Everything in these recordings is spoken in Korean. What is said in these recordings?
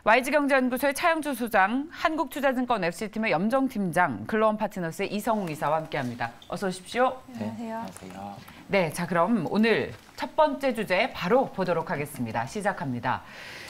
YG경제연구소의 차영주 소장, 한국투자증권 FC팀의 염정팀장, 글로원 파트너스의 이성웅 이사와 함께합니다. 어서 오십시오. 네, 안녕하세요. 네, 자 그럼 오늘 첫 번째 주제 바로 보도록 하겠습니다. 시작합니다.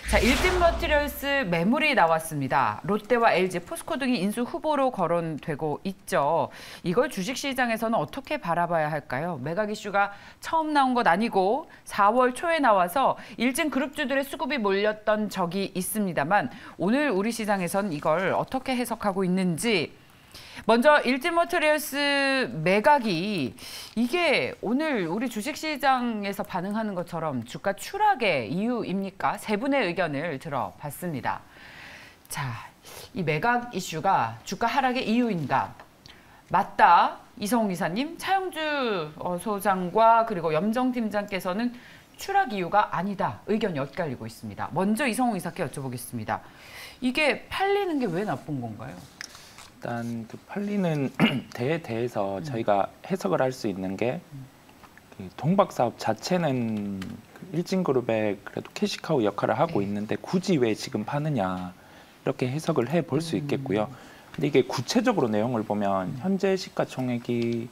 자, 일진머티리얼스 매물이 나왔습니다. 롯데와 LG, 포스코 등이 인수 후보로 거론되고 있죠. 이걸 주식시장에서는 어떻게 바라봐야 할까요? 매각 이슈가 처음 나온 것 아니고 4월 초에 나와서 일진 그룹주들의 수급이 몰렸던 적이 있습니다만 오늘 우리 시장에선 이걸 어떻게 해석하고 있는지 먼저 일진머티리얼스 매각이 이게 오늘 우리 주식시장에서 반응하는 것처럼 주가 추락의 이유입니까? 세 분의 의견을 들어봤습니다. 자, 이 매각 이슈가 주가 하락의 이유인가? 맞다. 이성웅 이사님, 차영주 소장과 그리고 염정팀장께서는 추락 이유가 아니다. 의견이 엇갈리고 있습니다. 먼저 이성웅 이사께 여쭤보겠습니다. 이게 팔리는 게 왜 나쁜 건가요? 일단 그 팔리는 대에 대해서 저희가 해석을 할 수 있는 게 동박 사업 자체는 일진그룹의 그래도 캐시카우 역할을 하고 있는데 굳이 왜 지금 파느냐 이렇게 해석을 해 볼 수 있겠고요. 근데 이게 구체적으로 내용을 보면 현재 시가총액이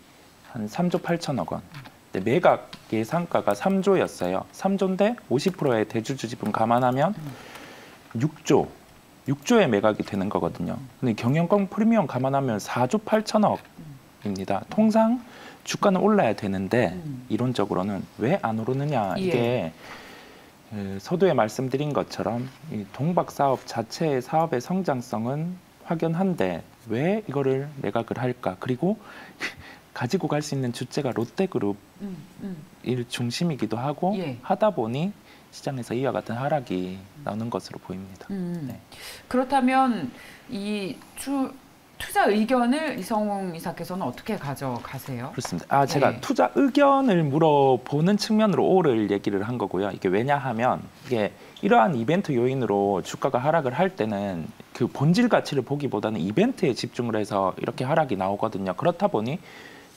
한 3조 8천억 원. 근데 매각 예상가가 3조였어요. 3조인데 50%의 대주주 지분 감안하면 6조의 매각이 되는 거거든요. 근데 경영권 프리미엄 감안하면 4조 8천억입니다. 통상 주가는 올라야 되는데 이론적으로는 왜 안 오르느냐 이게 서두에 말씀드린 것처럼 이 동박 사업 자체의 사업의 성장성은 확연한데 왜 이거를 매각을 할까? 그리고 가지고 갈 수 있는 주체가 롯데그룹 일 중심이기도 하고 하다 보니 시장에서 이와 같은 하락이 나오는 것으로 보입니다. 네. 그렇다면 이 투자 의견을 이성웅 이사께서는 어떻게 가져가세요? 그렇습니다. 제가 투자 의견을 물어보는 측면으로 오를 얘기를 한 거고요. 이게 왜냐하면 이게 이러한 이벤트 요인으로 주가가 하락을 할 때는 그 본질 가치를 보기보다는 이벤트에 집중을 해서 이렇게 하락이 나오거든요. 그렇다 보니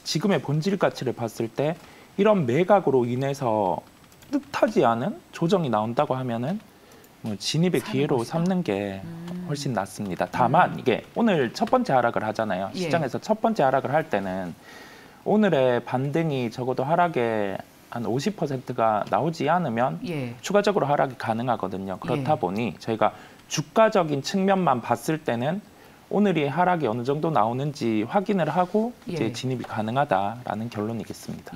지금의 본질 가치를 봤을 때 이런 매각으로 인해서 뜻하지 않은 조정이 나온다고 하면은 뭐 진입의 기회로 삼는 게 훨씬 낫습니다. 다만 이게 오늘 첫 번째 하락을 하잖아요. 시장에서 첫 번째 하락을 할 때는 오늘의 반등이 적어도 하락의 한 50%가 나오지 않으면 추가적으로 하락이 가능하거든요. 그렇다 보니 저희가 주가적인 측면만 봤을 때는 오늘이 하락이 어느 정도 나오는지 확인을 하고 이제 진입이 가능하다라는 결론이겠습니다.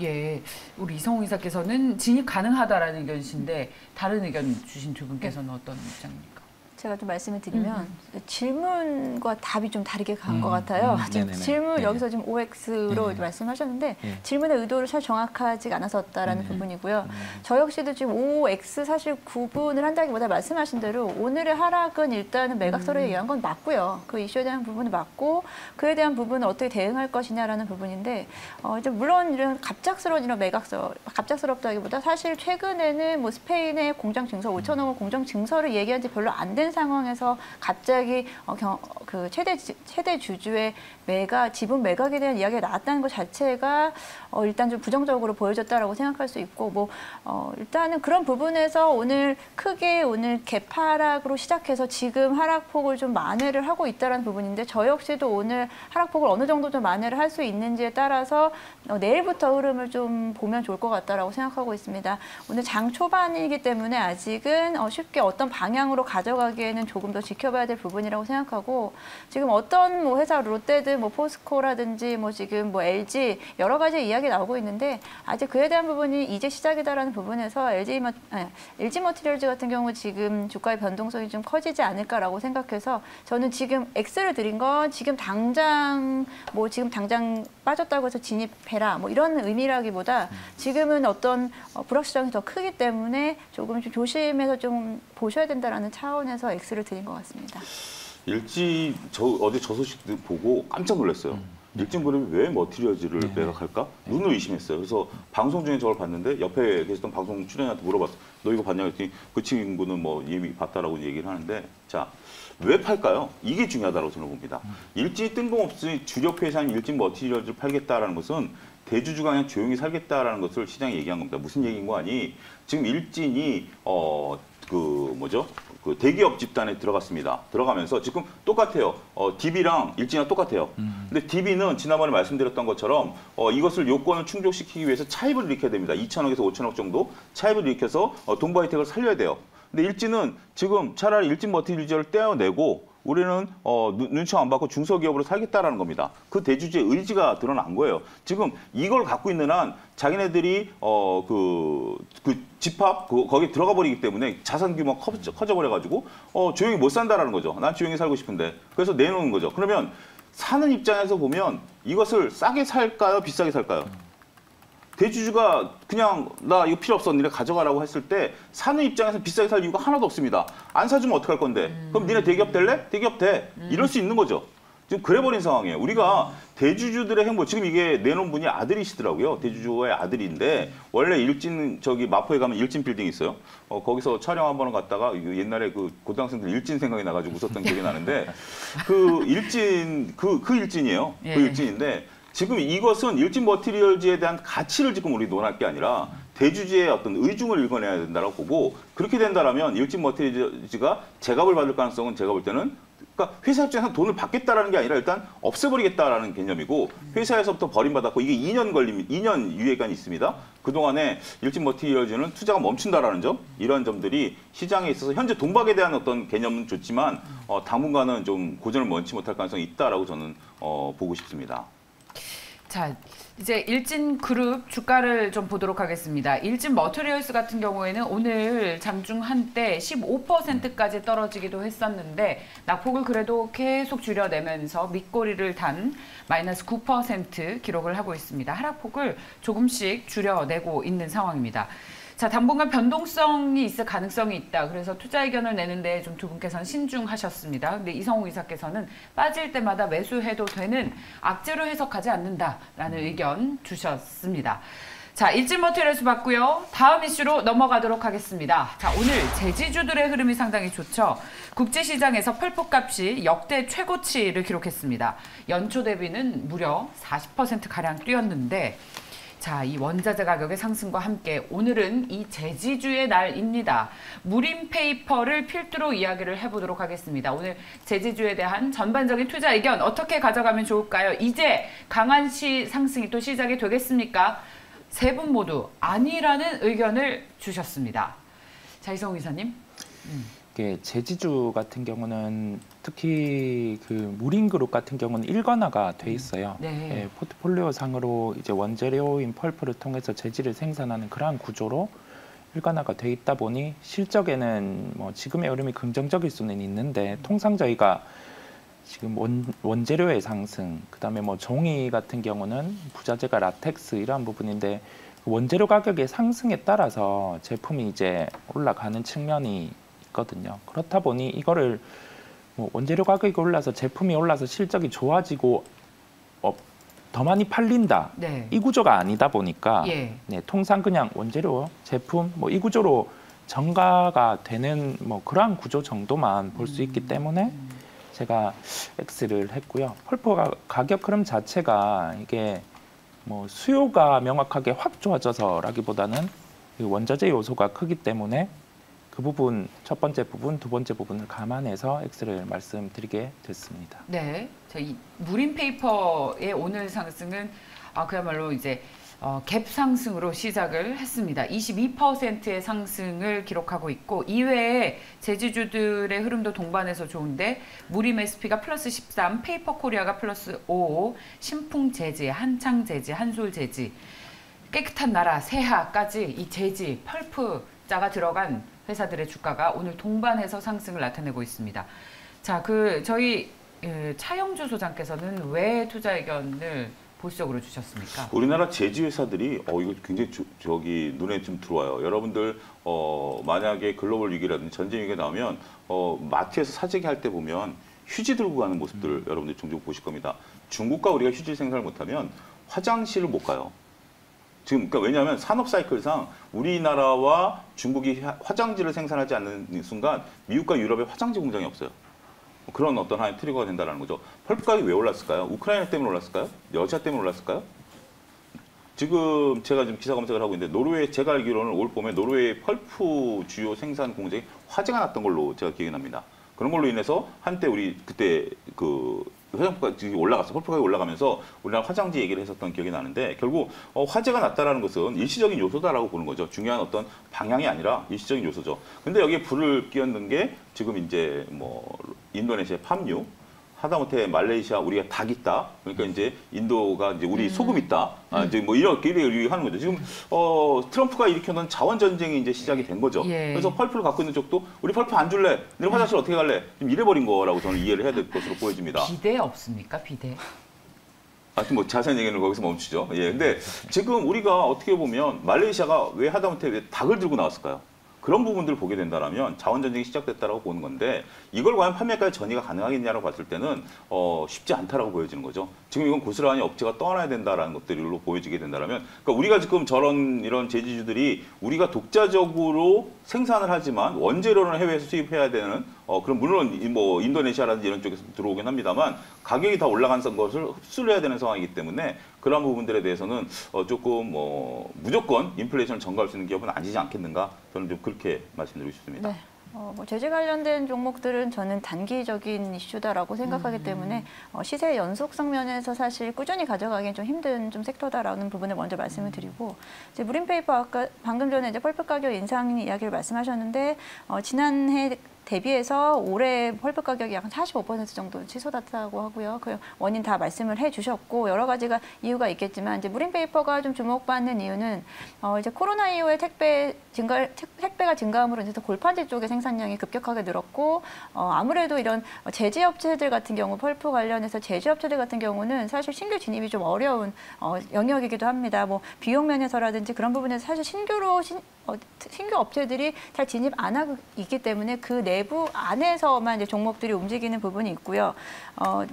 우리 이성웅 이사께서는 진입 가능하다라는 의견이신데 다른 의견 주신 두 분께서는 어떤 입장입니까? 제가 좀 말씀을 드리면 질문과 답이 좀 다르게 간 것 같아요. 지금 질문 여기서 지금 OX로 말씀하셨는데 질문의 의도를 잘 정확하지 않았었다라는 부분이고요. 저 역시도 지금 OX 사실 구분을 한다기보다 말씀하신 대로 오늘의 하락은 일단은 매각서를 얘기한 건 맞고요. 그 이슈에 대한 부분은 맞고 그에 대한 부분은 어떻게 대응할 것이냐라는 부분인데 이제 물론 이런 갑작스러운 이런 매각서, 갑작스럽다기보다 사실 최근에는 뭐 스페인의 공장 증서 5천억 원 공장 증서를 얘기한 지 별로 안 된 상황에서 갑자기 그 최대 주주의 지분 매각에 대한 이야기가 나왔다는 것 자체가 일단 좀 부정적으로 보여졌다라고 생각할 수 있고 일단은 그런 부분에서 오늘 크게 갭 하락으로 시작해서 지금 하락폭을 좀 만회를 하고 있다는 부분인데 저 역시도 오늘 하락폭을 어느 정도 좀 만회를 할 수 있는지에 따라서 내일부터 흐름을 좀 보면 좋을 것 같다라고 생각하고 있습니다. 오늘 장 초반이기 때문에 아직은 쉽게 어떤 방향으로 가져가기에는 조금 더 지켜봐야 될 부분이라고 생각하고 지금 어떤 뭐 회사 롯데든 뭐 포스코라든지 뭐 지금 뭐 LG 여러 가지 이야기 나오고 있는데 아직 그에 대한 부분이 이제 시작이다라는 부분에서 LG머티리얼즈 같은 경우 지금 주가의 변동성이 좀 커지지 않을까라고 생각해서 저는 지금 X를 드린 건 지금 당장 빠졌다고 해서 진입해라 뭐 이런 의미라기보다 지금은 어떤 불확실성이 더 크기 때문에 조금 좀 조심해서 좀 보셔야 된다라는 차원에서 X를 드린 것 같습니다. 어제 저 소식 보고 깜짝 놀랐어요. 일진그룹이 왜 머티리얼즈를 매각할까? 눈을 의심했어요. 그래서 방송 중에 저걸 봤는데 옆에 계셨던 방송 출연자한테 물어봤어요. 너 이거 봤냐 했더니 그 친구는 뭐 이미 봤다라고 얘기를 하는데 자, 왜 팔까요? 이게 중요하다고 저는 봅니다. 일진이 뜬금없이 주력 회사인 일진 머티리얼즈를 팔겠다라는 것은 대주주가 그냥 조용히 살겠다라는 것을 시장에 얘기한 겁니다. 무슨 얘기인 거 아니? 지금 일진이 그 대기업 집단에 들어갔습니다. 들어가면서 지금 똑같아요. DB랑 일진이랑 똑같아요. 근데 DB는 지난번에 말씀드렸던 것처럼 이것을 요건을 충족시키기 위해서 차입을 일으켜야 됩니다. 2천억에서 5천억 정도 차입을 일으켜서 동부 하이텍을 살려야 돼요. 근데 일진은 지금 차라리 일진 머티리얼을 떼어내고 우리는 눈치 안 받고 중소기업으로 살겠다라는 겁니다. 그 대주주의 의지가 드러난 거예요. 지금 이걸 갖고 있는 한 자기네들이 그 집합 거기에 들어가 버리기 때문에 자산 규모가 커져 버려가지고 조용히 못 산다라는 거죠. 난 조용히 살고 싶은데 그래서 내놓는 거죠. 그러면 사는 입장에서 보면 이것을 싸게 살까요, 비싸게 살까요? 대주주가 그냥 나 이거 필요 없어 니네 가져가라고 했을 때 사는 입장에서 비싸게 살 이유가 하나도 없습니다. 안 사주면 어떡할 건데? 그럼 니네 대기업 될래? 대기업 돼. 이럴 수 있는 거죠. 지금 그래버린 상황이에요. 우리가 대주주들의 행보, 지금 이게 내놓은 분이 아들이시더라고요. 대주주의 아들인데 원래 일진 마포에 가면 일진 빌딩이 있어요. 거기서 촬영 한 번 갔다가 옛날에 그 고등학생들 일진 생각이 나가지고 웃었던 기억이 나는데 그 일진 그 일진이에요. 그 일진인데. 지금 이것은 일진 머티리얼즈에 대한 가치를 지금 우리 논할 게 아니라 대주주의 어떤 의중을 읽어내야 된다고 보고 그렇게 된다라면 일진 머티리얼즈가 제값을 받을 가능성은 제가 볼 때는 그러니까 회사 입장에서 돈을 받겠다라는 게 아니라 일단 없애버리겠다라는 개념이고 회사에서부터 버림받았고 이게 2년 유예기간이 있습니다. 그동안에 일진 머티리얼즈는 투자가 멈춘다라는 점 이런 점들이 시장에 있어서 현재 동박에 대한 어떤 개념은 좋지만 당분간은 좀 고전을 원치 못할 가능성이 있다라고 저는 보고 싶습니다. 자, 이제 일진 그룹 주가를 좀 보도록 하겠습니다. 일진 머티리얼스 같은 경우에는 오늘 장중 한때 15%까지 떨어지기도 했었는데 낙폭을 그래도 계속 줄여내면서 밑꼬리를 단 마이너스 9% 기록을 하고 있습니다. 하락폭을 조금씩 줄여내고 있는 상황입니다. 자, 당분간 변동성이 있을 가능성이 있다. 그래서 투자 의견을 내는데 좀 두 분께서는 신중하셨습니다. 근데 이성우 이사께서는 빠질 때마다 매수해도 되는 악재로 해석하지 않는다라는 의견 주셨습니다. 자, 일진 머티리얼스 봤고요. 다음 이슈로 넘어가도록 하겠습니다. 자, 오늘 제지주들의 흐름이 상당히 좋죠. 국제시장에서 펄프 값이 역대 최고치를 기록했습니다. 연초 대비는 무려 40%가량 뛰었는데 자, 이 원자재 가격의 상승과 함께 오늘은 이 제지주의 날입니다. 무림페이퍼를 필두로 이야기를 해보도록 하겠습니다. 오늘 제지주에 대한 전반적인 투자 의견 어떻게 가져가면 좋을까요? 이제 강한시 상승이 또 시작이 되겠습니까? 세 분 모두 아니라는 의견을 주셨습니다. 자, 이성우 이사님. 이게 제지주 같은 경우는 특히 그 무림그룹 같은 경우는 일관화가 돼 있어요. 네. 예, 포트폴리오 상으로 이제 원재료인 펄프를 통해서 제지를 생산하는 그러한 구조로 일관화가 돼 있다 보니 실적에는 뭐 지금의 흐름이 긍정적일 수는 있는데 통상 저희가 지금 원재료의 상승, 그다음에 뭐 종이 같은 경우는 부자재가 라텍스 이러한 부분인데 원재료 가격의 상승에 따라서 제품이 이제 올라가는 측면이 있거든요. 그렇다 보니 이거를 뭐 원재료 가격이 올라서 제품이 올라서 실적이 좋아지고 더 많이 팔린다. 네. 이 구조가 아니다 보니까 예. 네, 통상 그냥 원재료, 제품 뭐 이 구조로 정가가 되는 뭐 그러한 구조 정도만 볼 수 있기 때문에 제가 X를 했고요. 펄프 가격 흐름 자체가 이게 뭐 수요가 명확하게 확 좋아져서라기보다는 원자재 요소가 크기 때문에 그 부분 첫 번째 부분, 두 번째 부분을 감안해서 X를 말씀드리게 됐습니다. 네, 저희 무림페이퍼의 오늘 상승은 그야말로 이제 갭 상승으로 시작을 했습니다. 22%의 상승을 기록하고 있고 이외에 제지주들의 흐름도 동반해서 좋은데 무림 SP가 플러스 13, 페이퍼코리아가 플러스 5, 신풍제지, 한창제지, 한솔제지, 깨끗한 나라, 세하까지 이 제지, 펄프 자가 들어간 회사들의 주가가 오늘 동반해서 상승을 나타내고 있습니다. 자, 저희 차영주 소장께서는 왜 투자 의견을 보수적으로 주셨습니까? 우리나라 제지 회사들이 이거 굉장히 눈에 좀 들어와요. 여러분들 만약에 글로벌 위기라든지 전쟁 위기가 나오면 마트에서 사재기 할 때 보면 휴지 들고 가는 모습들을 여러분들 종종 보실 겁니다. 중국과 우리가 휴지 생산을 못하면 화장실을 못 가요. 지금 그러니까 왜냐하면 산업 사이클상 우리나라와 중국이 화장지를 생산하지 않는 순간 미국과 유럽에 화장지 공장이 없어요. 그런 어떤 하나의 트리거가 된다는 거죠. 펄프 가격이 왜 올랐을까요? 우크라이나 때문에 올랐을까요? 러시아 때문에 올랐을까요? 지금 제가 지금 기사 검색을 하고 있는데 노르웨이 제가 알기로는 올 봄에 노르웨이 펄프 주요 생산 공장에 화재가 났던 걸로 제가 기억이 납니다. 그런 걸로 인해서 한때 우리 그때 그 화장품가격이 올라갔어. 펄프 가격이 올라가면서 우리나라 화장지 얘기를 했었던 기억이 나는데 결국 화재가 났다라는 것은 일시적인 요소다라고 보는 거죠. 중요한 어떤 방향이 아니라 일시적인 요소죠. 근데 여기에 불을 끼얹는 게 지금 이제 뭐 인도네시아 팜유, 하다못해 말레이시아 우리가 닭 있다. 그러니까 이제 인도가 이제 우리 소금 있다. 이제 뭐 이렇게 하는 거죠. 지금 트럼프가 일으켜놓은 자원 전쟁이 이제 시작이 된 거죠. 예. 그래서 펄프를 갖고 있는 쪽도 우리 펄프 안 줄래? 너네 화장실 어떻게 갈래? 지금 이래버린 거라고 저는 이해를 해야 될 것으로 보여집니다. 비대 없습니까? 비대. 하여튼 뭐 자세한 얘기는 거기서 멈추죠. 예. 근데 지금 우리가 어떻게 보면 말레이시아가 왜 하다못해 왜 닭을 들고 나왔을까요? 그런 부분들을 보게 된다면 자원 전쟁이 시작됐다라고 보는 건데 이걸 과연 판매까지 전이가 가능하겠냐라고 봤을 때는 쉽지 않다라고 보여지는 거죠. 지금 이건 고스란히 업체가 떠나야 된다라는 것들로 보여지게 된다면, 그러니까 우리가 지금 이런 제지주들이 우리가 독자적으로 생산을 하지만 원재료는 해외에서 수입해야 되는 그럼 물론 뭐 인도네시아라든지 이런 쪽에서 들어오긴 합니다만 가격이 다 올라간 것을 흡수를 해야 되는 상황이기 때문에 그런 부분들에 대해서는 조금 무조건 인플레이션을 전가할 수 있는 기업은 아니지 않겠는가, 저는 좀 그렇게 말씀드리고 싶습니다. 네. 뭐 제재 관련된 종목들은 저는 단기적인 이슈다라고 생각하기 때문에 시세 연속성 면에서 사실 꾸준히 가져가기엔 좀 힘든 좀 섹터다라는 부분을 먼저 말씀을 드리고, 이제 무림페이퍼 아까 방금 전에 이제 펄프 가격 인상 이야기를 말씀하셨는데 지난해 대비해서 올해 펄프 가격이 약 45% 정도 치솟았다고 하고요. 그 원인 다 말씀을 해주셨고 여러 가지가 이유가 있겠지만 이제 무림페이퍼가 좀 주목받는 이유는 이제 코로나 이후에 택배가 증가함으로 인해서 골판지 쪽의 생산량이 급격하게 늘었고 아무래도 이런 제지업체들 같은 경우 펄프 관련해서 제지업체들 같은 경우는 사실 신규 진입이 좀 어려운 영역이기도 합니다. 뭐 비용 면에서라든지 그런 부분에서 사실 신규 업체들이 잘 진입 안 하고 있기 때문에 그 내부 안에서만 이제 종목들이 움직이는 부분이 있고요.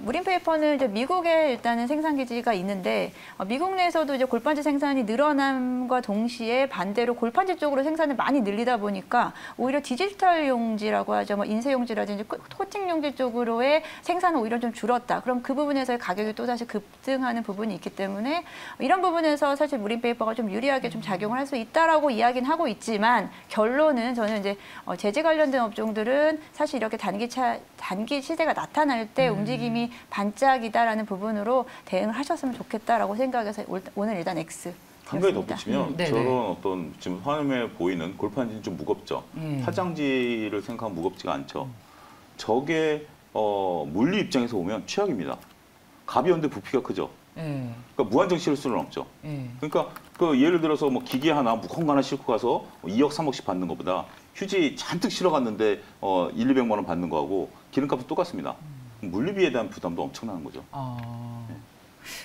무림페이퍼는 이제 미국에 일단은 생산 기지가 있는데 미국 내에서도 이제 골판지 생산이 늘어남과 동시에 반대로 골판지 쪽으로 생산을 많이 늘리다 보니까 오히려 디지털 용지라고 하죠. 뭐 인쇄 용지라든지 코팅 용지 쪽으로의 생산은 오히려 좀 줄었다. 그럼 그 부분에서의 가격이 또 다시 급등하는 부분이 있기 때문에 이런 부분에서 사실 무림페이퍼가 좀 유리하게 좀 작용을 할 수 있다라고 이야기는 하고 있지만 결론은 저는 이제 제재 관련된 업종들은 사실 이렇게 단기 시세가 나타날 때 움직임이 반짝이다라는 부분으로 대응을 하셨으면 좋겠다라고 생각해서 오늘 일단 X. 한 가지 덧붙이면 네네. 저런 어떤 지금 화면에 보이는 골판지는 좀 무겁죠. 화장지를 생각하면 무겁지가 않죠. 저게 물리 입장에서 보면 최악입니다. 가벼운데 부피가 크죠. 그러니까 무한정 실을 수는 없죠. 그러니까 그 예를 들어서 뭐 기계 하나 무거운 거 하나 싣고 가서 2억, 3억씩 받는 것보다 휴지 잔뜩 실어갔는데 200만 원 받는 거하고 기름값도 똑같습니다. 물리비에 대한 부담도 엄청나는 거죠.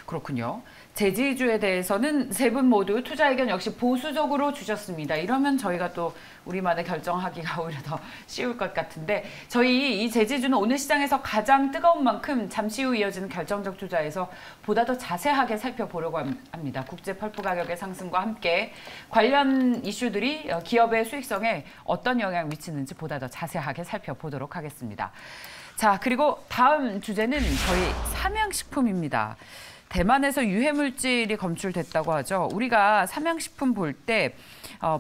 그렇군요. 제지주에 대해서는 세 분 모두 투자 의견 역시 보수적으로 주셨습니다. 이러면 저희가 또 우리만의 결정하기가 오히려 더 쉬울 것 같은데 저희 이 제지주는 오늘 시장에서 가장 뜨거운 만큼 잠시 후 이어지는 결정적 투자에서 보다 더 자세하게 살펴보려고 합니다. 국제 펄프 가격의 상승과 함께 관련 이슈들이 기업의 수익성에 어떤 영향을 미치는지 보다 더 자세하게 살펴보도록 하겠습니다. 자, 그리고 다음 주제는 저희 삼양식품입니다. 대만에서 유해물질이 검출됐다고 하죠. 우리가 삼양식품 볼 때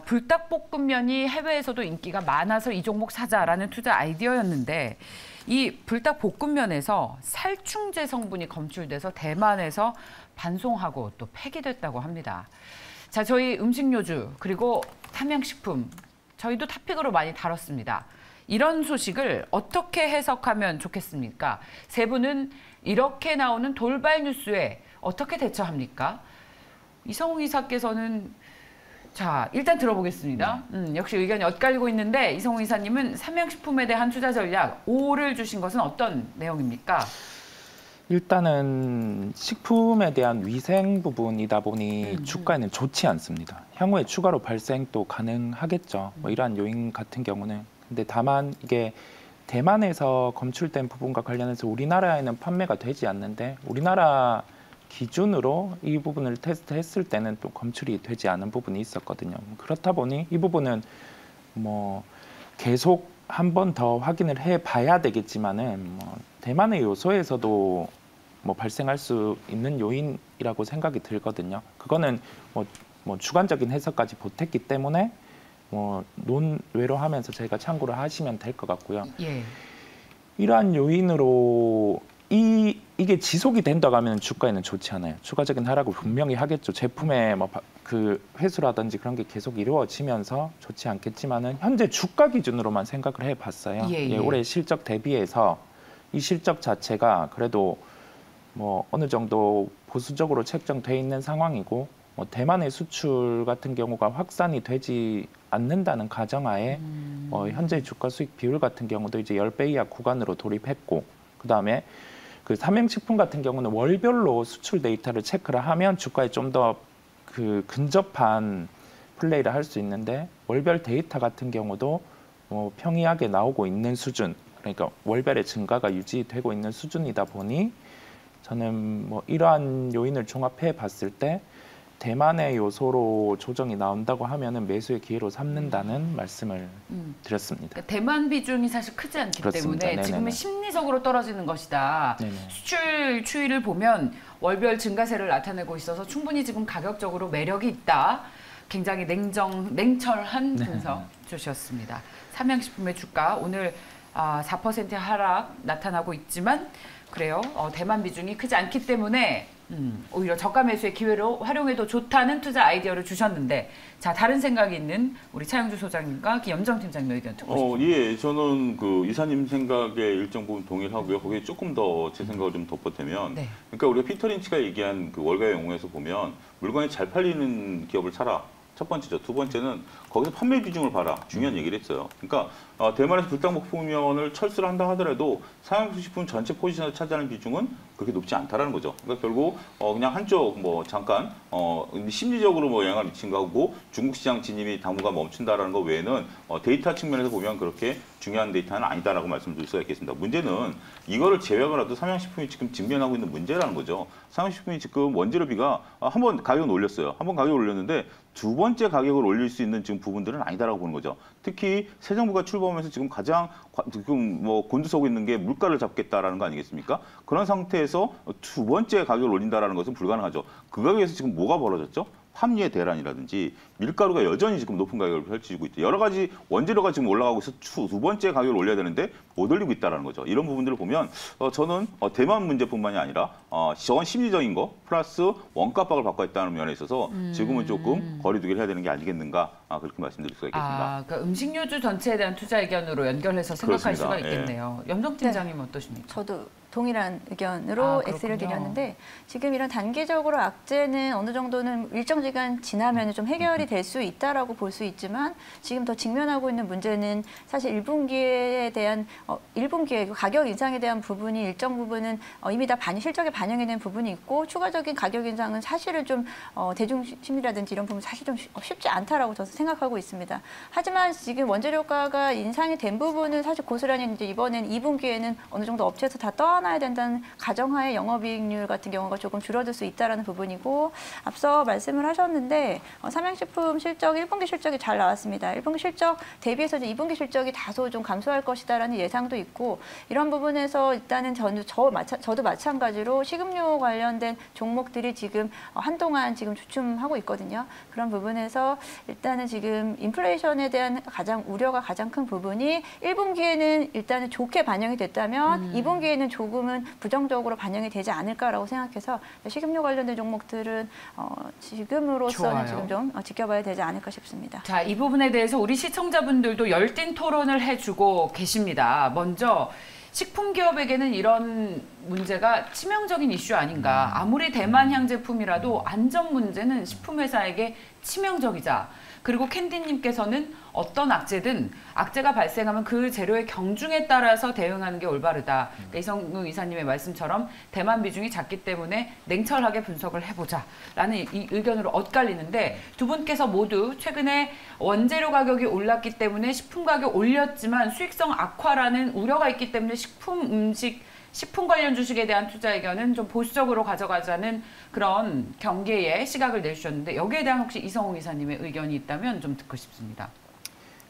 불닭볶음면이 해외에서도 인기가 많아서 이 종목 사자라는 투자 아이디어였는데 이 불닭볶음면에서 살충제 성분이 검출돼서 대만에서 반송하고 또 폐기됐다고 합니다. 자, 저희 음식료주 그리고 삼양식품 저희도 탑픽으로 많이 다뤘습니다. 이런 소식을 어떻게 해석하면 좋겠습니까? 세 분은 이렇게 나오는 돌발 뉴스에 어떻게 대처합니까? 이성웅 이사께서는 자, 일단 들어보겠습니다. 역시 의견이 엇갈리고 있는데 이성웅 이사님은 삼양식품에 대한 투자 전략 5를 주신 것은 어떤 내용입니까? 일단은 식품에 대한 위생 부분이다 보니 주가에는 좋지 않습니다. 향후에 추가로 발생도 가능하겠죠. 뭐 이러한 요인 같은 경우는. 근데 다만 이게 대만에서 검출된 부분과 관련해서 우리나라에는 판매가 되지 않는데 우리나라 기준으로 이 부분을 테스트했을 때는 또 검출이 되지 않은 부분이 있었거든요. 그렇다 보니 이 부분은 뭐 계속 한 번 더 확인을 해봐야 되겠지만은 뭐 대만의 요소에서도 뭐 발생할 수 있는 요인이라고 생각이 들거든요. 그거는 뭐 주관적인 해석까지 보탰기 때문에 뭐 논외로 하면서 저희가 참고를 하시면 될 것 같고요. 예. 이러한 요인으로 이게 지속이 된다고 하면 주가에는 좋지 않아요. 추가적인 하락을 분명히 하겠죠. 제품의 뭐 그 회수라든지 그런 게 계속 이루어지면서 좋지 않겠지만은 현재 주가 기준으로만 생각을 해봤어요. 예, 예. 올해 실적 대비해서 이 실적 자체가 그래도 뭐 어느 정도 보수적으로 책정돼 있는 상황이고 뭐 대만의 수출 같은 경우가 확산이 되지 않는다는 가정하에 현재 주가 수익 비율 같은 경우도 이제 10배 이하 구간으로 돌입했고 그다음에 그 삼양식품 같은 경우는 월별로 수출 데이터를 체크를 하면 주가에 좀 더 그 근접한 플레이를 할 수 있는데 월별 데이터 같은 경우도 뭐 평이하게 나오고 있는 수준, 그러니까 월별의 증가가 유지되고 있는 수준이다 보니 저는 뭐 이러한 요인을 종합해 봤을 때 대만의 요소로 조정이 나온다고 하면은 매수의 기회로 삼는다는 말씀을 드렸습니다. 그러니까 대만 비중이 사실 크지 않기 그렇습니다. 때문에 네네네. 지금은 심리적으로 떨어지는 것이다. 네네. 수출 추이를 보면 월별 증가세를 나타내고 있어서 충분히 지금 가격적으로 매력이 있다. 굉장히 냉철한 분석 주셨습니다. 삼양식품의 주가 오늘 4% 하락 나타나고 있지만 그래요. 대만 비중이 크지 않기 때문에 오히려 저가 매수의 기회로 활용해도 좋다는 투자 아이디어를 주셨는데 자 다른 생각이 있는 우리 차영주 소장님과 김염정 팀장님 의견 듣고 싶습니다. 예, 저는 그 이사님 생각에 일정 부분 동일하고요. 거기에 조금 더 제 생각을 좀 덧보태면, 네. 그러니까 우리가 피터 린치가 얘기한 그 월가의 영웅에서 보면 물건이 잘 팔리는 기업을 사라. 첫 번째죠. 두 번째는 거기서 판매 비중을 봐라. 중요한 얘기를 했어요. 그러니까 대만에서 불닭볶음면을 철수를 한다 하더라도 삼양식품 전체 포지션에서 차지하는 비중은 그렇게 높지 않다라는 거죠. 그러니까 결국 그냥 한쪽 뭐 잠깐 심리적으로 뭐 영향을 미친 거고 중국 시장 진입이 당분간 멈춘다라는 거 외에는 데이터 측면에서 보면 그렇게 중요한 데이터는 아니다라고 말씀드릴 수가 있겠습니다. 문제는 이거를 제외하고라도 삼양식품이 지금 직면하고 있는 문제라는 거죠. 삼양식품이 지금 원재료비가 한 번 가격을 올렸어요. 한 번 가격을 올렸는데 두 번째 가격을 올릴 수 있는 지금 부분들은 아니다라고 보는 거죠. 특히 새 정부가 출범하면서 지금 가장 지금 뭐 곤두서고 있는 게 물가를 잡겠다라는 거 아니겠습니까? 그런 상태에서 두 번째 가격을 올린다라는 것은 불가능하죠. 그 가격에서 지금 뭐가 벌어졌죠? 합리의 대란이라든지 밀가루가 여전히 지금 높은 가격을 펼치고 있죠. 여러 가지 원재료가 지금 올라가고 있어 두 번째 가격을 올려야 되는데 못 올리고 있다는 거죠. 이런 부분들을 보면 저는 대만 문제뿐만이 아니라 저건 심리적인 거 플러스 원가 압박을 받고 있다는 면에 있어서 지금은 조금 거리두기를 해야 되는 게 아니겠는가 그렇게 말씀드릴 수가 있겠습니다. 그러니까 음식료주 전체에 대한 투자 의견으로 연결해서 생각할 그렇습니다. 수가 있겠네요. 염정 팀장님 어떠십니까? 저도 동일한 의견으로 X를 드렸는데 지금 이런 단기적으로 악재는 어느 정도는 일정 기간 지나면 좀 해결이 될 수 있다라고 볼 수 있지만 지금 더 직면하고 있는 문제는 사실 1분기에 대한 1분기에 가격 인상에 대한 부분이 일정 부분은 이미 다 실적에 반영이 된 부분이 있고 추가적인 가격 인상은 사실은 좀 대중 심리라든지 이런 부분 사실 좀 쉽지 않다라고 저는 생각하고 있습니다. 하지만 지금 원재료가가 인상이 된 부분은 사실 고스란히 이제 이번엔 2분기에는 어느 정도 업체에서 다 떠안아야 된다는 가정하에 영업이익률 같은 경우가 조금 줄어들 수 있다라는 부분이고 앞서 말씀을 하셨는데 삼양식품 실적 1분기 실적이 잘 나왔습니다. 1분기 실적 대비해서 이제 2분기 실적이 다소 좀 감소할 것이다라는 예상도 있고 이런 부분에서 일단은 저도 마찬가지로 식음료 관련된 종목들이 지금 한동안 지금 주춤하고 있거든요. 그런 부분에서 일단은 지금 인플레이션에 대한 우려가 가장 큰 부분이 1분기에는 일단은 좋게 반영이 됐다면 2분기에는 조금은 부정적으로 반영이 되지 않을까라고 생각해서 식음료 관련된 종목들은 지금으로서는 좋아요. 지금 좀 지켜봐야 되지 않을까 싶습니다. 자, 이 부분에 대해서 우리 시청자분들도 열띤 토론을 해주고 계십니다. 먼저 식품 기업에게는 이런 문제가 치명적인 이슈 아닌가. 아무리 대만향 제품이라도 안전 문제는 식품 회사에게 치명적이자 그리고 캔디님께서는 어떤 악재가 발생하면 그 재료의 경중에 따라서 대응하는 게 올바르다. 그러니까 이성우 이사님의 말씀처럼 대만 비중이 작기 때문에 냉철하게 분석을 해보자라는 이 의견으로 엇갈리는데 두 분께서 모두 최근에 원재료 가격이 올랐기 때문에 식품 가격 올렸지만 수익성 악화라는 우려가 있기 때문에 식품 관련 주식에 대한 투자 의견은 좀 보수적으로 가져가자는 그런 경계의 시각을 내주셨는데 여기에 대한 혹시 이성우 이사님의 의견이 있다면 좀 듣고 싶습니다.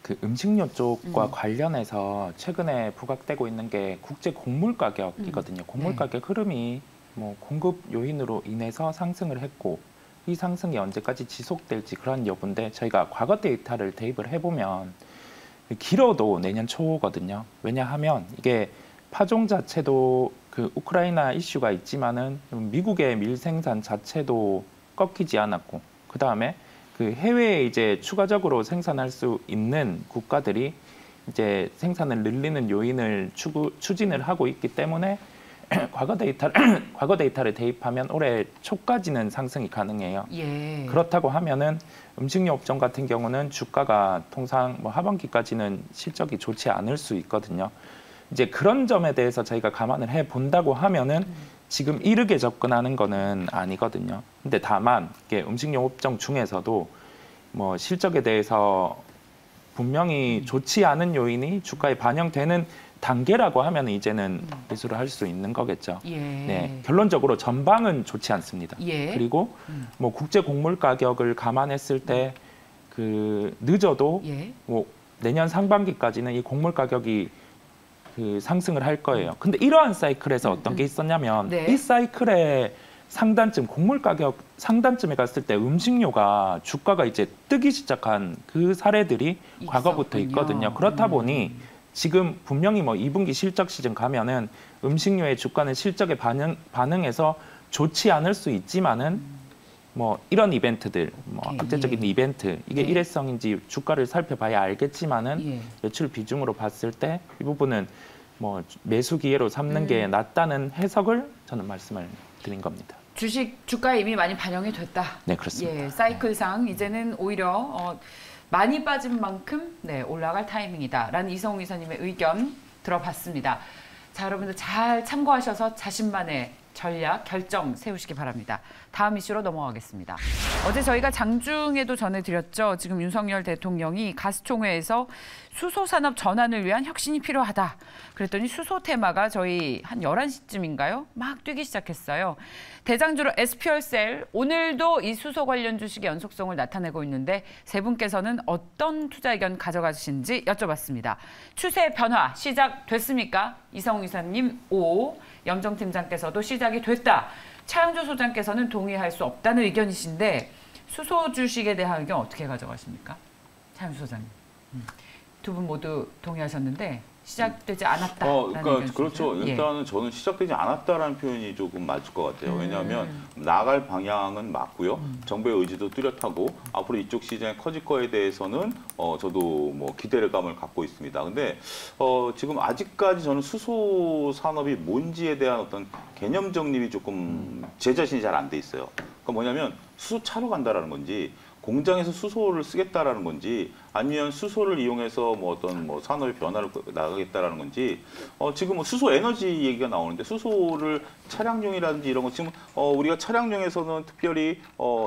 그 음식료 쪽과 관련해서 최근에 부각되고 있는 게 국제 곡물 가격이거든요. 곡물 가격 흐름이 뭐 공급 요인으로 인해서 상승을 했고 이 상승이 언제까지 지속될지 그런 여부인데 저희가 과거 데이터를 대입을 해보면 길어도 내년 초거든요. 왜냐하면 이게 파종 자체도 그 우크라이나 이슈가 있지만은 미국의 밀생산 자체도 꺾이지 않았고 그 다음에 그 해외에 이제 추가적으로 생산할 수 있는 국가들이 이제 생산을 늘리는 요인을 추진을 하고 있기 때문에 과거 데이터를 대입하면 올해 초까지는 상승이 가능해요. 예. 그렇다고 하면은 음식료 업종 같은 경우는 주가가 통상 뭐 하반기까지는 실적이 좋지 않을 수 있거든요. 이제 그런 점에 대해서 저희가 감안을 해 본다고 하면은 지금 이르게 접근하는 거는 아니거든요. 근데 다만 이게 음식료 업종 중에서도 뭐 실적에 대해서 분명히 좋지 않은 요인이 주가에 반영되는 단계라고 하면 이제는 매수를 할 수 있는 거겠죠. 예. 네, 결론적으로 전방은 좋지 않습니다. 예. 그리고 뭐 국제 곡물 가격을 감안했을 때 그 늦어도 예. 뭐 내년 상반기까지는 이 곡물 가격이 그 상승을 할 거예요. 근데 이러한 사이클에서 어떤 게 있었냐면 네. 이 사이클의 상단쯤 곡물 가격 상단쯤에 갔을 때 음식료가 주가가 이제 뜨기 시작한 그 사례들이 과거부터 있거든요. 그렇다 보니 지금 분명히 뭐 2분기 실적 시즌 가면은 음식료의 주가는 실적에 반응해서 좋지 않을 수 있지만은 뭐 이런 이벤트들, 뭐 국제적인 이벤트 이게 일회성인지 주가를 살펴봐야 알겠지만은 매출 비중으로 봤을 때 이 부분은 뭐 매수 기회로 삼는 게 낫다는 해석을 저는 말씀을 드린 겁니다. 주식 주가에 이미 많이 반영이 됐다. 네, 그렇습니다. 예, 사이클상 이제는 오히려 많이 빠진 만큼 올라갈 타이밍이다라는 이성우 이사님의 의견 들어봤습니다. 자, 여러분들 잘 참고하셔서 자신만의 전략, 결정 세우시기 바랍니다. 다음 이슈로 넘어가겠습니다. 어제 저희가 장중에도 전해드렸죠. 지금 윤석열 대통령이 가스총회에서 수소산업 전환을 위한 혁신이 필요하다. 그랬더니 수소 테마가 저희 한 11시쯤인가요? 막 뛰기 시작했어요. 대장주로 SPL셀, 오늘도 이 수소 관련 주식의 연속성을 나타내고 있는데 세 분께서는 어떤 투자 의견 가져가신지 여쭤봤습니다. 추세 변화 시작됐습니까? 이성우 이사님 O, 염정팀장께서도 시작이 됐다. 차영조 소장께서는 동의할 수 없다는 의견이신데 수소 주식에 대한 의견 어떻게 가져가십니까? 차영조 소장님. 두 분 모두 동의하셨는데 시작되지 않았다라는 그러니까 그렇죠. 예. 일단은 저는 시작되지 않았다라는 표현이 조금 맞을 것 같아요. 왜냐하면 나갈 방향은 맞고요. 정부의 의지도 뚜렷하고 앞으로 이쪽 시장이 커질 거에 대해서는 저도 뭐 기대감을 갖고 있습니다. 근데 지금 아직까지 저는 수소 산업이 뭔지에 대한 어떤 개념 정립이 조금 제 자신이 잘 안 돼 있어요. 그러니까 뭐냐면 수소차로 간다라는 건지 공장에서 수소를 쓰겠다라는 건지 아니면 수소를 이용해서 뭐 어떤 뭐 산업의 변화를 나가겠다라는 건지 지금 뭐 수소 에너지 얘기가 나오는데 수소를 차량용이라든지 이런 거 지금 우리가 차량용에서는 특별히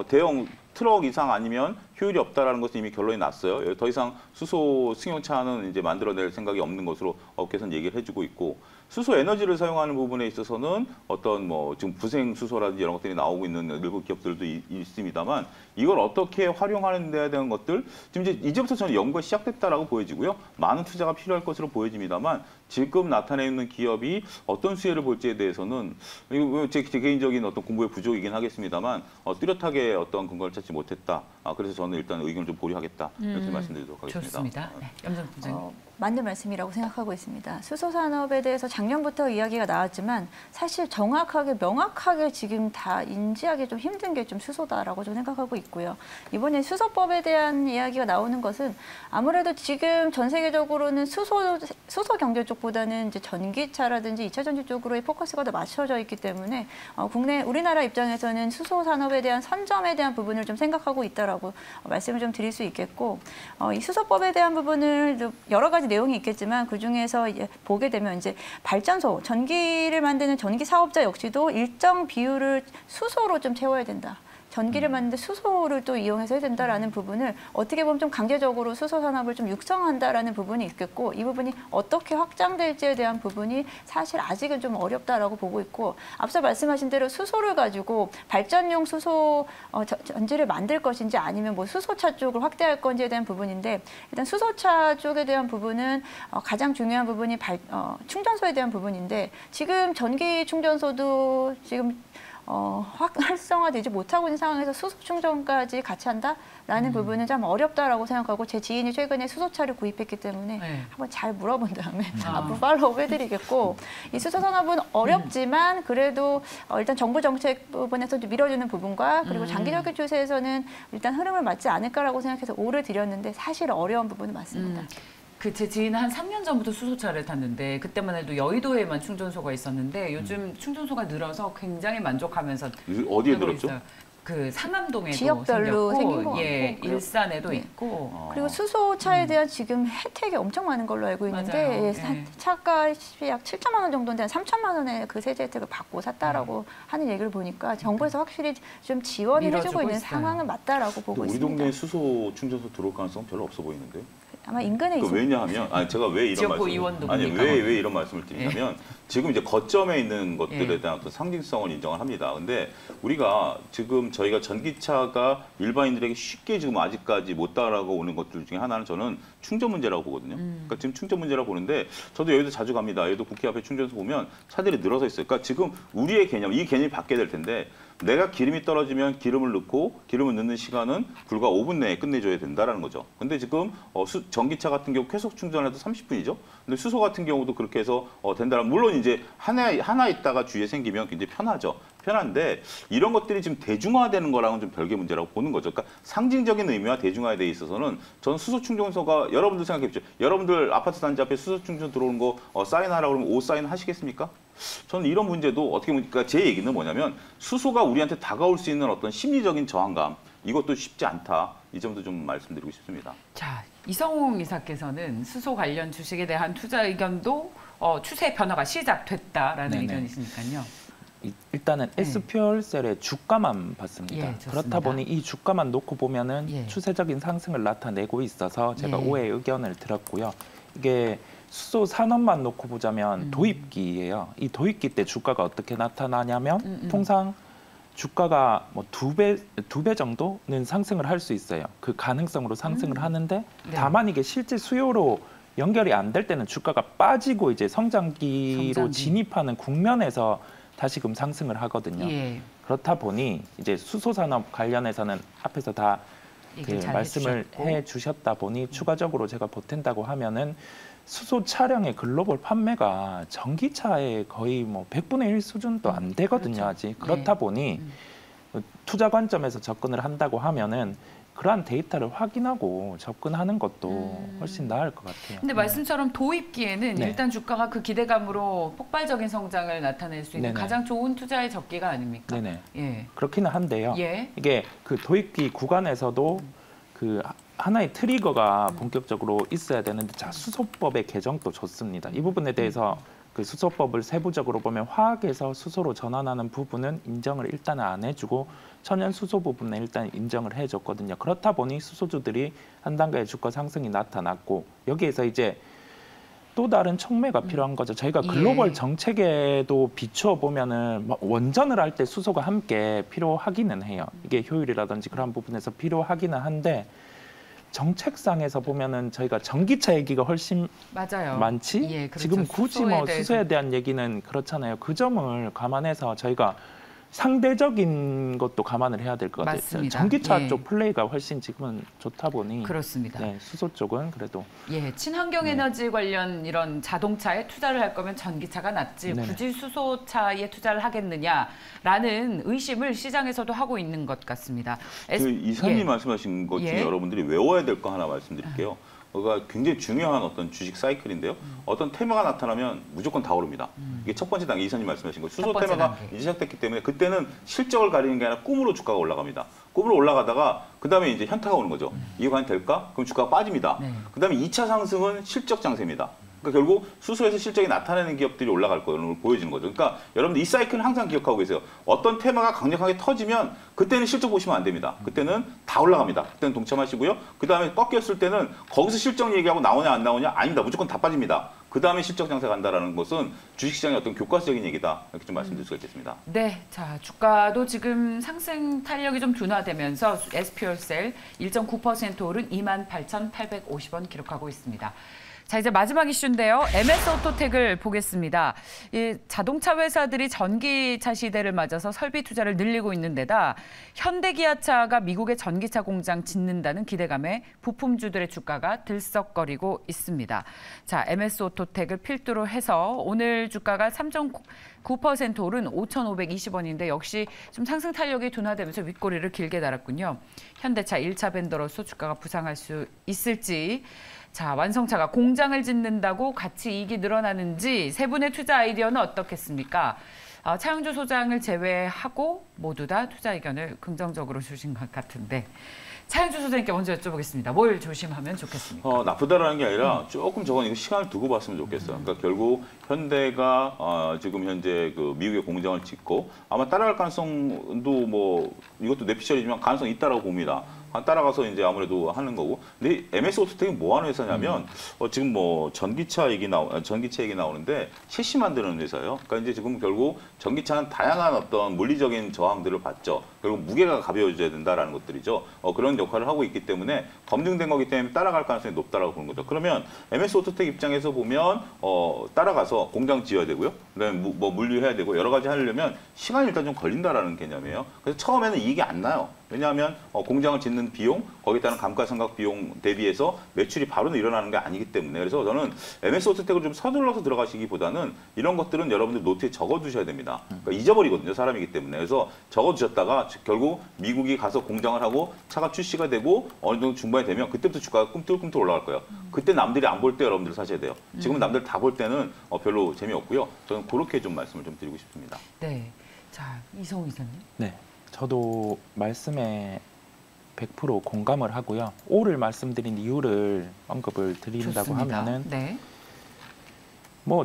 대형 트럭 이상 아니면 효율이 없다라는 것은 이미 결론이 났어요. 더 이상 수소 승용차는 이제 만들어낼 생각이 없는 것으로 업계에서는 얘기를 해주고 있고 수소 에너지를 사용하는 부분에 있어서는 어떤 뭐 지금 부생 수소라든지 이런 것들이 나오고 있는 일부 기업들도 있습니다만 이걸 어떻게 활용하는 데에 대한 것들 지금 이제부터 저는 연구가 시작됐다라고 보여지고요. 많은 투자가 필요할 것으로 보여집니다만 지금 나타내 있는 기업이 어떤 수혜를 볼지에 대해서는 이거 제 개인적인 어떤 공부의 부족이긴 하겠습니다만 뚜렷하게 어떤 근거를 찾지 못했다. 그래서 저는 일단 의견을 좀 보류하겠다 이렇게 말씀드리도록 하겠습니다. 좋습니다. 네, 염정 부장님. 맞는 말씀이라고 생각하고 있습니다. 수소 산업에 대해서 작년부터 이야기가 나왔지만 사실 정확하게 명확하게 지금 다 인지하기 좀 힘든 게 좀 수소다라고 좀 생각하고 있고요. 이번에 수소법에 대한 이야기가 나오는 것은 아무래도 지금 전 세계적으로는 수소 경제 쪽보다는 이제 전기차라든지 2차 전지 쪽으로의 포커스가 더 맞춰져 있기 때문에 우리나라 입장에서는 수소 산업에 대한 선점에 대한 부분을 좀 생각하고 있다라고 말씀을 좀 드릴 수 있겠고 이 수소법에 대한 부분을 여러 가지 내용이 있겠지만 그 중에서 이제 보게 되면 이제 발전소, 전기를 만드는 전기 사업자 역시도 일정 비율을 수소로 좀 채워야 된다. 전기를 만드는데 수소를 또 이용해서 해야 된다라는 부분을 어떻게 보면 좀 강제적으로 수소 산업을 좀 육성한다라는 부분이 있겠고 이 부분이 어떻게 확장될지에 대한 부분이 사실 아직은 좀 어렵다라고 보고 있고 앞서 말씀하신 대로 수소를 가지고 발전용 수소 전지를 만들 것인지 아니면 뭐 수소차 쪽을 확대할 건지에 대한 부분인데 일단 수소차 쪽에 대한 부분은 가장 중요한 부분이 충전소에 대한 부분인데 지금 전기 충전소도 지금 활성화되지 못하고 있는 상황에서 수소 충전까지 같이 한다라는 부분은 좀 어렵다라고 생각하고 제 지인이 최근에 수소차를 구입했기 때문에 한번 잘 물어본 다음에 앞으로 팔로우 해드리겠고 이 수소 산업은 어렵지만 그래도 일단 정부 정책 부분에서 밀어주는 부분과 그리고 장기적인 추세에서는 일단 흐름을 맞지 않을까라고 생각해서 오를 드렸는데 사실 어려운 부분은 맞습니다. 제 지인은 한 3년 전부터 수소차를 탔는데 그때만 해도 여의도에만 충전소가 있었는데 요즘 충전소가 늘어서 굉장히 만족하면서 어디에 늘었죠? 그 상암동에도 지역별로 생긴 것 생겼고, 같고 일산에도 있고. 그리고 수소차에 대한 지금 혜택이 엄청 많은 걸로 알고 있는데 차값이 약 7천만 원 정도인데 한 3천만 원의 그 세제 혜택을 받고 샀다라고 하는 얘기를 보니까 정부에서 확실히 좀 지원을 해주고 있는 상황은 맞다라고 보고 있습니다. 우리 동네에 수소 충전소 들어올 가능성 별로 없어 보이는데. 아마 인근에 있습니다. 왜냐하면 제가 왜 이런 왜 이런 말씀을 드리냐면 지금 이제 거점에 있는 것들에 대한 어떤 상징성을 인정을 합니다. 근데 우리가 지금 저희가 전기차가 일반인들에게 쉽게 지금 아직까지 못 따라가고 오는 것들 중에 하나는 저는 충전 문제라고 보거든요. 그러니까 지금 충전 문제라고 보는데 저도 여의도 자주 갑니다. 여의도 국회 앞에 충전소 보면 차들이 늘어서 있어요. 그러니까 지금 우리의 개념, 이 개념이 바뀌어야 될 텐데 내가 기름이 떨어지면 기름을 넣고 기름을 넣는 시간은 불과 5분 내에 끝내줘야 된다라는 거죠. 근데 지금 전기차 같은 경우 계속 충전해도 30분이죠. 근데 수소 같은 경우도 그렇게 해서 된다면 물론 이제 하나 있다가 주위에 생기면 굉장히 편하죠. 편한데 이런 것들이 지금 대중화되는 거랑은 좀 별개 문제라고 보는 거죠. 그러니까 상징적인 의미와 대중화에 대해 있어서는 저는 수소 충전소가 여러분들 생각해 보십시오. 여러분들 아파트 단지 앞에 수소 충전 들어오는 거 사인하라고 그러면 5 사인 하시겠습니까? 저는 이런 문제도 어떻게 보면 그러니까 제 얘기는 뭐냐면 수소가 우리한테 다가올 수 있는 어떤 심리적인 저항감 이것도 쉽지 않다. 이 점도 좀 말씀드리고 싶습니다. 자, 이성웅 이사께서는 수소 관련 주식에 대한 투자 의견도 추세 변화가 시작됐다라는 의견이시니까요. 일단은 S퓨얼셀의 주가만 봤습니다. 예, 그렇다 보니 이 주가만 놓고 보면은 추세적인 상승을 나타내고 있어서 제가 오해 의견을 들었고요. 이게 수소 산업만 놓고 보자면 도입기예요. 이 도입기 때 주가가 어떻게 나타나냐면 통상 주가가 뭐 두 배 정도는 상승을 할 수 있어요. 그 가능성으로 상승을 하는데 다만 이게 실제 수요로 연결이 안 될 때는 주가가 빠지고 이제 성장기로 진입하는 국면에서 다시금 상승을 하거든요. 그렇다 보니 이제 수소 산업 관련해서는 앞에서 다 그 말씀을 해주셨다 보니 추가적으로 제가 보탠다고 하면은 수소 차량의 글로벌 판매가 전기차의 거의 뭐 100분의 1 수준도 안 되거든요. 아직. 그렇다 보니 투자 관점에서 접근을 한다고 하면은 그러한 데이터를 확인하고 접근하는 것도 훨씬 나을 것 같아요. 근데 말씀처럼 도입기에는 일단 주가가 그 기대감으로 폭발적인 성장을 나타낼 수 있는 가장 좋은 투자의 적기가 아닙니까? 그렇기는 한데요. 이게 그 도입기 구간에서도 그 하나의 트리거가 본격적으로 있어야 되는데 자, 수소법의 개정도 좋습니다. 이 부분에 대해서 그 수소법을 세부적으로 보면 화학에서 수소로 전환하는 부분은 인정을 일단 안 해주고 천연 수소 부분에 일단 인정을 해줬거든요. 그렇다 보니 수소주들이 한 단계의 주가 상승이 나타났고 여기에서 이제 또 다른 촉매가 필요한 거죠. 저희가 글로벌 정책에도 비추어 보면은 원전을 할 때 수소가 함께 필요하기는 해요. 이게 효율이라든지 그런 부분에서 필요하기는 한데 정책상에서 보면은 저희가 전기차 얘기가 훨씬 많지. 지금 굳이 뭐 수소에 대한 얘기는 그렇잖아요. 그 점을 감안해서 저희가 상대적인 것도 감안을 해야 될 것 같아요. 전기차 쪽 플레이가 훨씬 지금은 좋다 보니 그렇습니다. 수소 쪽은 그래도 친환경 에너지 관련 이런 자동차에 투자를 할 거면 전기차가 낫지 굳이 수소차에 투자를 하겠느냐라는 의심을 시장에서도 하고 있는 것 같습니다. 그 이사님 말씀하신 것 중에 여러분들이 외워야 될 거 하나 말씀드릴게요. 그가 굉장히 중요한 어떤 주식 사이클인데요. 어떤 테마가 나타나면 무조건 다 오릅니다. 이게 첫 번째 단계 이사님 말씀하신 거 수소 테마가 이제 시작됐기 때문에 그때는 실적을 가리는 게 아니라 꿈으로 주가가 올라갑니다. 꿈으로 올라가다가 그다음에 이제 현타가 오는 거죠. 이게 과연 될까? 그럼 주가가 빠집니다. 그다음에 2차 상승은 실적 장세입니다. 그러니까 결국 수소에서 실적이 나타나는 기업들이 올라갈 거를 보여지는 거죠. 그러니까 여러분들 이 사이클은 항상 기억하고 계세요. 어떤 테마가 강력하게 터지면 그때는 실적 보시면 안 됩니다. 그때는 다 올라갑니다. 그때는 동참하시고요. 그 다음에 꺾였을 때는 거기서 실적 얘기하고 나오냐 안 나오냐 아닙니다. 무조건 다 빠집니다. 그 다음에 실적 장세 간다라는 것은 주식시장의 어떤 교과서적인 얘기다. 이렇게 좀 말씀드릴 수가 있겠습니다. 네, 자 주가도 지금 상승 탄력이 좀 둔화되면서 SPL셀 1.9% 오른 28,850원 기록하고 있습니다. 자, 이제 마지막 이슈인데요. MS 오토텍을 보겠습니다. 이 자동차 회사들이 전기차 시대를 맞아서 설비 투자를 늘리고 있는 데다 현대기아차가 미국의 전기차 공장 짓는다는 기대감에 부품주들의 주가가 들썩거리고 있습니다. 자, MS 오토텍을 필두로 해서 오늘 주가가 3.9% 오른 5,520원인데 역시 좀 상승 탄력이 둔화되면서 윗꼬리를 길게 달았군요. 현대차 1차 벤더로서 주가가 부상할 수 있을지. 자, 완성차가 공장을 짓는다고 같이 이익이 늘어나는지 세 분의 투자 아이디어는 어떻겠습니까? 차영주 소장을 제외하고 모두 다 투자 의견을 긍정적으로 주신 것 같은데 차영주 소장님께 먼저 여쭤보겠습니다. 뭘 조심하면 좋겠습니까? 나쁘다라는 게 아니라 조금 저건 이거 시간을 두고 봤으면 좋겠어요. 그러니까 결국 현대가 지금 현재 그 미국의 공장을 짓고 아마 따라갈 가능성도 뭐 이것도 뇌피셜이지만 가능성이 있다라고 봅니다. 따라가서 이제 아무래도 하는 거고. 근데 MS 오토텍이 뭐 하는 회사냐면 지금 뭐 전기차 얘기 나오는데 셰시 만드는 회사예요. 그러니까 이제 지금 결국 전기차는 다양한 어떤 물리적인 저항들을 받죠. 결국 무게가 가벼워져야 된다라는 것들이죠. 그런 역할을 하고 있기 때문에 검증된 거기 때문에 따라갈 가능성이 높다라고 보는 거죠. 그러면 MS 오토텍 입장에서 보면 따라가서 공장 지어야 되고요. 그다음에 뭐 물류해야 되고 여러 가지 하려면 시간이 일단 좀 걸린다라는 개념이에요. 그래서 처음에는 이익이 안 나요. 왜냐하면 공장을 짓는 비용, 거기에 따른 감가상각 비용 대비해서 매출이 바로 일어나는 게 아니기 때문에 그래서 저는 MS 오토텍을 좀 서둘러서 들어가시기보다는 이런 것들은 여러분들 노트에 적어두셔야 됩니다. 그러니까 잊어버리거든요, 사람이기 때문에. 그래서 적어두셨다가 결국 미국이 가서 공장을 하고 차가 출시가 되고 어느 정도 중반이 되면 그때부터 주가가 꿈틀꿈틀 올라갈 거예요. 그때 남들이 안 볼 때 여러분들 사셔야 돼요. 지금은 남들 다 볼 때는 별로 재미없고요. 저는 그렇게 좀 말씀을 좀 드리고 싶습니다. 네, 자 이성우 이사님. 네, 저도 말씀에 100% 공감을 하고요. 오를 말씀드린 이유를 언급을 드린다고 좋습니다. 하면은 네. 뭐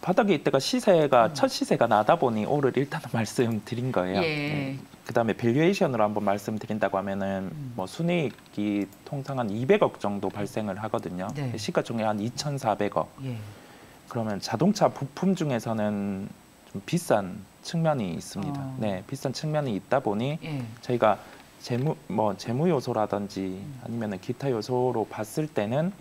바닥에 있다가 시세가 첫 시세가 나다 보니 오를 일단은 말씀드린 거예요. 예. 네. 그다음에 밸류에이션으로 한번 말씀드린다고 하면은 뭐 순이익이 통상 한 200억 정도 발생을 하거든요. 네. 시가총액 한 2,400억. 예. 그러면 자동차 부품 중에서는 좀 비싼 측면이 있습니다. 네, 비싼 측면이 있다 보니 예. 저희가 재무 요소라든지 아니면은 기타 요소로 봤을 때는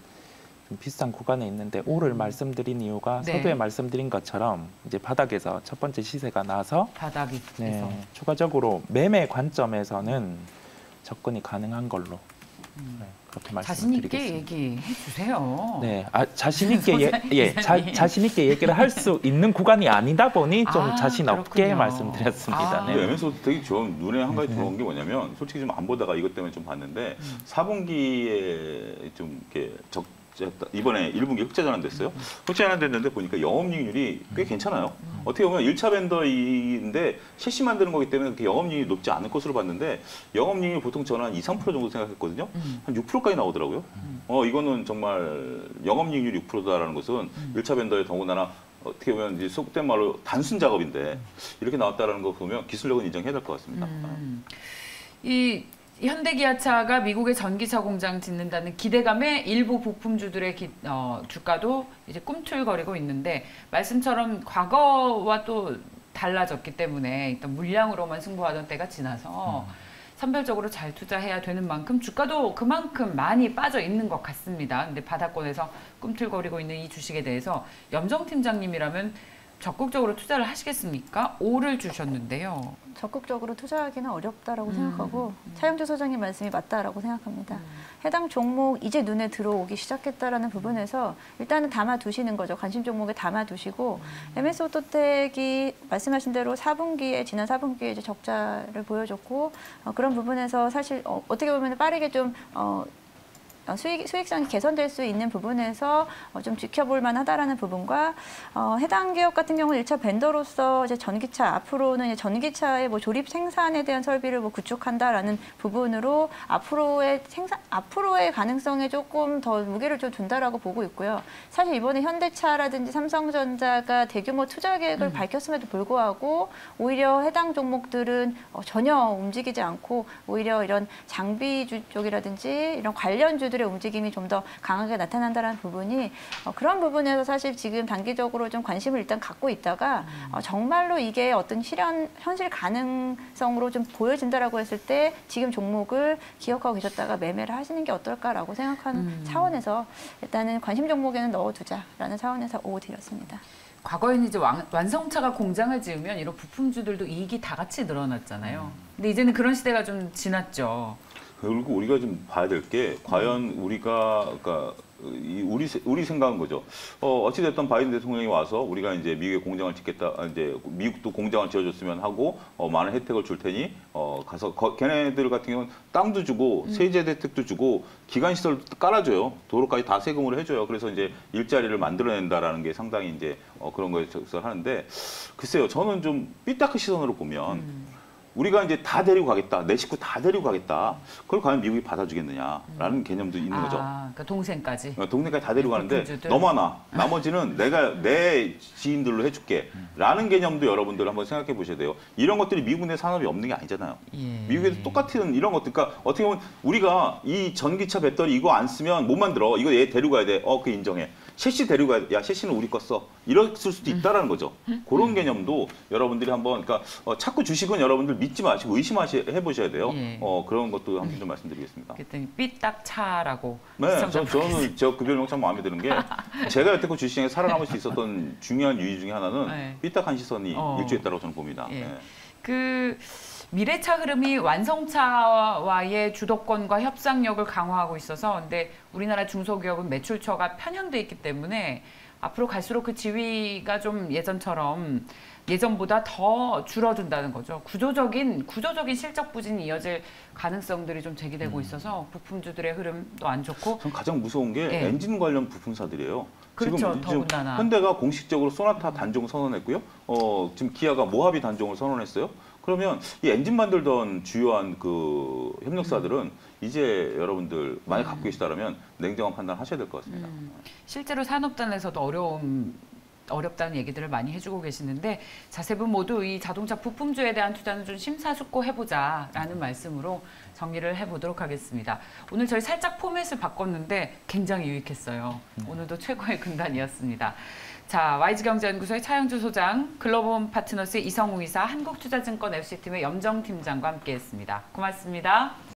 좀 비싼 구간에 있는데 오를 말씀드린 이유가 네. 서두에 말씀드린 것처럼 이제 바닥에서 첫 번째 시세가 나서 바닥이 네, 추가적으로 매매 관점에서는 접근이 가능한 걸로 네, 그렇게 자신 있게 말씀드리겠습니다. 얘기해 주세요. 네, 자신 있게 자신 있게 얘기를 할 수 있는 구간이 아니다 보니 좀 자신 없게 그렇군요. 말씀드렸습니다. 네. MS 오토텍이 좀 눈에 한 가지 들어온 게 뭐냐면 솔직히 좀 안 보다가 이것 때문에 좀 봤는데 4분기에 좀 이렇게 이번에 1분기 흑자 전환됐어요. 흑자 전환됐는데 보니까 영업이익률이 꽤 괜찮아요. 어떻게 보면 1차 벤더인데 셰시 만드는 거기 때문에 그렇게 영업이익률이 높지 않을 것으로 봤는데 영업이익률 보통 저는 한 2, 3% 정도 생각했거든요. 한 6%까지 나오더라고요. 이거는 정말 영업이익률이 6%다라는 것은 1차 벤더에 더군다나 어떻게 보면 이제 속된 말로 단순 작업인데 이렇게 나왔다라는 거 보면 기술력은 인정해야 될 것 같습니다. 이 현대기아차가 미국의 전기차 공장 짓는다는 기대감에 일부 부품주들의 주가도 이제 꿈틀거리고 있는데 말씀처럼 과거와 또 달라졌기 때문에 일단 물량으로만 승부하던 때가 지나서 선별적으로 잘 투자해야 되는 만큼 주가도 그만큼 많이 빠져 있는 것 같습니다. 근데 바닥권에서 꿈틀거리고 있는 이 주식에 대해서 염정 팀장님이라면 적극적으로 투자를 하시겠습니까? 5를 주셨는데요. 적극적으로 투자하기는 어렵다라고 생각하고 차영주 소장님 말씀이 맞다라고 생각합니다. 해당 종목 이제 눈에 들어오기 시작했다라는 부분에서 일단은 담아두시는 거죠. 관심 종목에 담아두시고 MS 오토텍이 말씀하신 대로 지난 4분기에 이제 적자를 보여줬고 그런 부분에서 사실 어떻게 보면 빠르게 좀 수익성이 개선될 수 있는 부분에서 좀 지켜볼 만하다라는 부분과 해당 기업 같은 경우는 1차 벤더로서 이제 전기차 앞으로는 이제 전기차의 뭐 조립 생산에 대한 설비를 뭐 구축한다라는 부분으로 앞으로의 가능성에 조금 더 무게를 좀 둔다라고 보고 있고요. 사실 이번에 현대차라든지 삼성전자가 대규모 투자 계획을 밝혔음에도 불구하고 오히려 해당 종목들은 전혀 움직이지 않고 오히려 이런 장비주 쪽이라든지 이런 관련주들의 움직임이 좀 더 강하게 나타난다는 부분이 그런 부분에서 사실 지금 단기적으로 좀 관심을 일단 갖고 있다가 정말로 이게 어떤 현실 가능성으로 좀 보여진다라고 했을 때 지금 종목을 기억하고 계셨다가 매매를 하시는 게 어떨까라고 생각하는 차원에서 일단은 관심 종목에는 넣어두자라는 차원에서 오후 드렸습니다. 과거에는 이제 완성차가 공장을 지으면 이런 부품주들도 이익이 다 같이 늘어났잖아요. 근데 이제는 그런 시대가 좀 지났죠. 그리고 우리가 좀 봐야 될 게 과연 우리가 그러니까 우리 생각은 거죠. 어찌 됐든 바이든 대통령이 와서 우리가 이제 미국에 공장을 짓겠다, 이제 미국도 공장을 지어줬으면 하고 많은 혜택을 줄 테니 가서 걔네들 같은 경우는 땅도 주고 세제 혜택도 주고 기관 시설도 깔아줘요. 도로까지 다 세금으로 해줘요. 그래서 이제 일자리를 만들어낸다라는 게 상당히 이제 그런 거에 적설 하는데 글쎄요, 저는 좀 삐딱한 시선으로 보면. 우리가 이제 다 데리고 가겠다, 내 식구 다 데리고 가겠다. 그걸 과연 미국이 받아주겠느냐라는 개념도 있는 거죠. 그러니까 동생까지. 동생까지 다 데리고 가는데 부품주들. 너만 와. 나머지는 내가 내 지인들로 해줄게.라는 개념도 여러분들 한번 생각해 보셔야 돼요. 이런 것들이 미국 내 산업이 없는 게 아니잖아요. 예. 미국에도 똑같은 이런 것들. 그러니까 어떻게 보면 우리가 이 전기차 배터리 이거 안 쓰면 못 만들어. 이거 얘 데리고 가야 돼. 그거 인정해. 셰시 데리고 가야 돼. 야, 셰시는 우리 거 써. 이랬을 수도 있다라는 거죠. 그런 개념도 여러분들이 한번 그러니까 자꾸 주식은 여러분들 믿지 마시고 의심해 보셔야 돼요. 예. 그런 것도 한번 좀 말씀드리겠습니다. 그랬더니 삐딱차라고. 네, 저는 저 그 별명 참 마음에 드는 게 제가 여태껏 주식시장에 살아남을 수 있었던 중요한 유의 중에 하나는 네. 삐딱한 시선이 일조했다고 저는 봅니다. 예. 네. 그 미래차 흐름이 완성차와의 주도권과 협상력을 강화하고 있어서 근데 우리나라 중소기업은 매출처가 편향돼 있기 때문에 앞으로 갈수록 그 지위가 좀 예전보다 더 줄어든다는 거죠. 구조적인 실적 부진이 이어질 가능성들이 좀 제기되고 있어서 부품주들의 흐름도 안 좋고. 전 가장 무서운 게 예. 엔진 관련 부품사들이에요. 그렇죠, 지금 더군다나. 현대가 공식적으로 소나타 단종 선언했고요. 지금 기아가 모하비 단종을 선언했어요. 그러면 이 엔진 만들던 주요한 그 협력사들은 이제 여러분들 많이 갖고 계시다면 냉정한 판단 하셔야 될 것 같습니다. 실제로 산업단에서도 어렵다는 얘기들을 많이 해주고 계시는데 자, 세 분 모두 이 자동차 부품주에 대한 투자는 좀 심사숙고해보자라는 말씀으로 정리를 해보도록 하겠습니다. 오늘 저희 살짝 포맷을 바꿨는데 굉장히 유익했어요. 오늘도 최고의 근단이었습니다. 자, YG경제연구소의 차영주 소장, 글로벌 파트너스의 이성우 이사, 한국투자증권 FC팀의 염정 팀장과 함께했습니다. 고맙습니다.